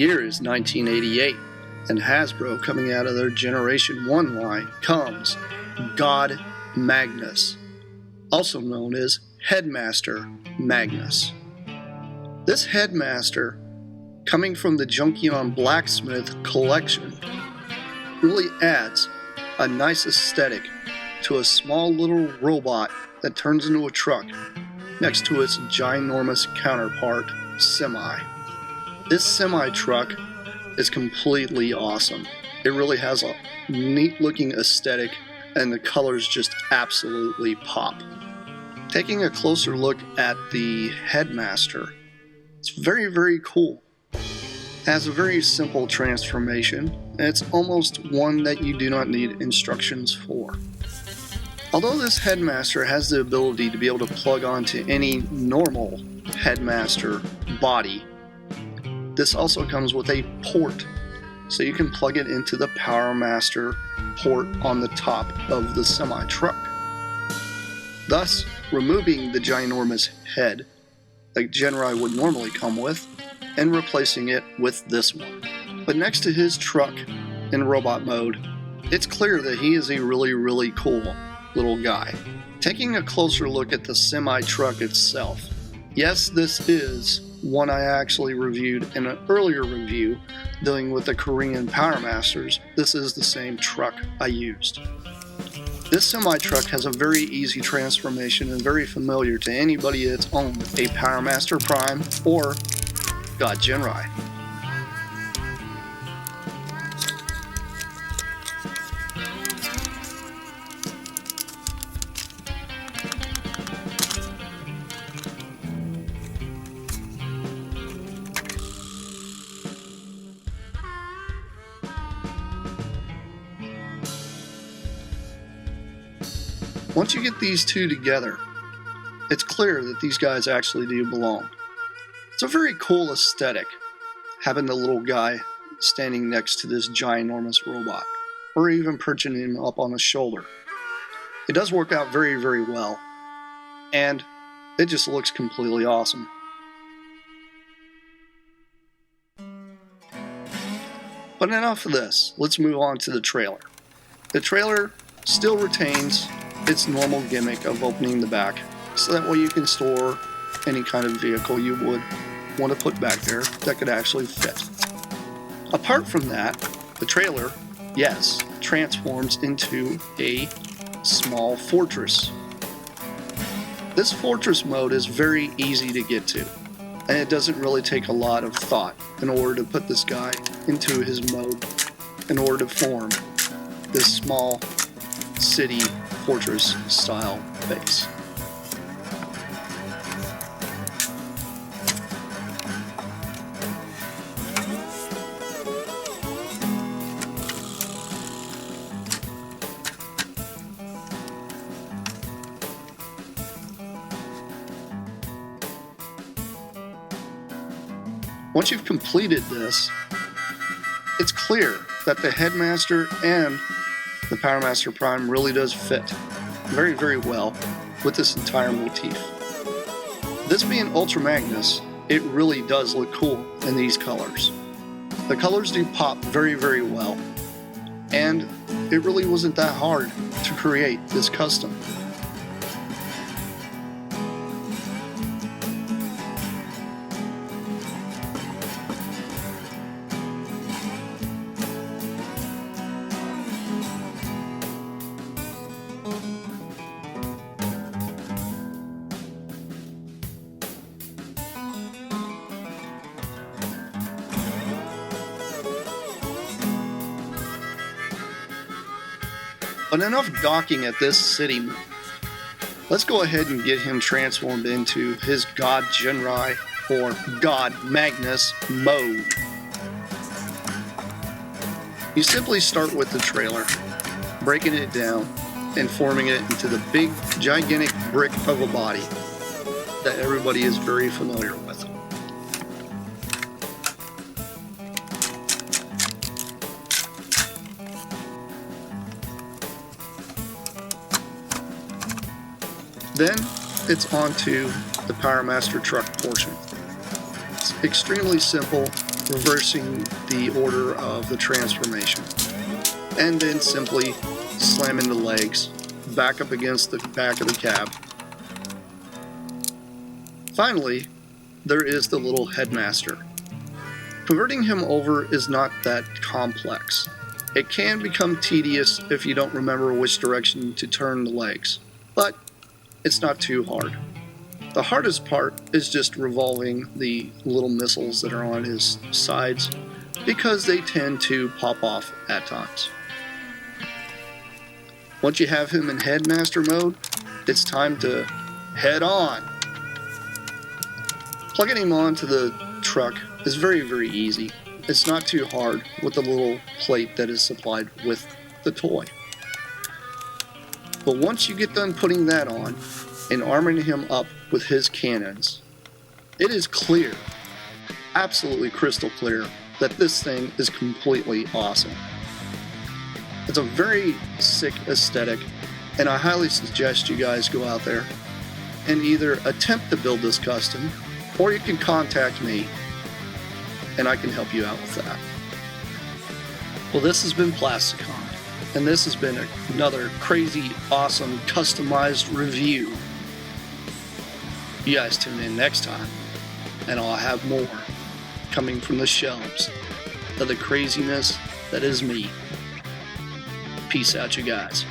year is 1988, and Hasbro, coming out of their Generation 1 line, comes God Magnus, also known as Headmaster Magnus. This Headmaster, coming from the Junkion Blacksmith collection, really adds a nice aesthetic to a small little robot that turns into a truck next to its ginormous counterpart, Semi. This semi-truck is completely awesome. It really has a neat looking aesthetic, and the colors just absolutely pop. Taking a closer look at the Headmaster, it's very, very cool. It has a very simple transformation, and it's almost one that you do not need instructions for. Although this Headmaster has the ability to be able to plug onto any normal Headmaster body, this also comes with a port, so you can plug it into the Power Master port on the top of the semi-truck, thus removing the ginormous head that Genrai would normally come with and replacing it with this one. But next to his truck in robot mode, it's clear that he is a really, really cool little guy. Taking a closer look at the semi-truck itself, yes, this is one I actually reviewed in an earlier review dealing with the Korean Power Masters. This is the same truck I used. This semi-truck has a very easy transformation and very familiar to anybody that's owned a Power Master Prime or God Genrai. Once you get these two together, it's clear that these guys actually do belong. It's a very cool aesthetic, having the little guy standing next to this ginormous robot, or even perching him up on his shoulder. It does work out very, very well, and it just looks completely awesome. But enough of this, let's move on to the trailer. The trailer still retains its normal gimmick of opening the back, so that way you can store any kind of vehicle you would want to put back there that could actually fit. Apart from that, the trailer, yes, transforms into a small fortress. This fortress mode is very easy to get to, and it doesn't really take a lot of thought in order to put this guy into his mode in order to form this small city fortress style base. Once you've completed this, it's clear that the Headmaster and the Power Master Prime really does fit very, very well with this entire motif. This being Ultra Magnus, it really does look cool in these colors. The colors do pop very, very well, and it really wasn't that hard to create this custom. But enough gawking at this city move. Let's go ahead and get him transformed into his God Genrai or God Magnus mode. You simply start with the trailer, breaking it down and forming it into the big, gigantic brick of a body that everybody is very familiar with. Then it's on to the Power Master truck portion. It's extremely simple, reversing the order of the transformation, and then simply slamming the legs back up against the back of the cab. Finally, there is the little Headmaster. Converting him over is not that complex. It can become tedious if you don't remember which direction to turn the legs, but it's not too hard. The hardest part is just revolving the little missiles that are on his sides, because they tend to pop off at times. Once you have him in Headmaster mode, it's time to head on. Plugging him onto the truck is very, very easy. It's not too hard with the little plate that is supplied with the toy. But once you get done putting that on and arming him up with his cannons, it is clear, absolutely crystal clear, that this thing is completely awesome. It's a very sick aesthetic, and I highly suggest you guys go out there and either attempt to build this custom, or you can contact me and I can help you out with that. Well, this has been Plasticon, and this has been another crazy, awesome, customized review. You guys tune in next time, and I'll have more coming from the shelves of the craziness that is me. Peace out, you guys.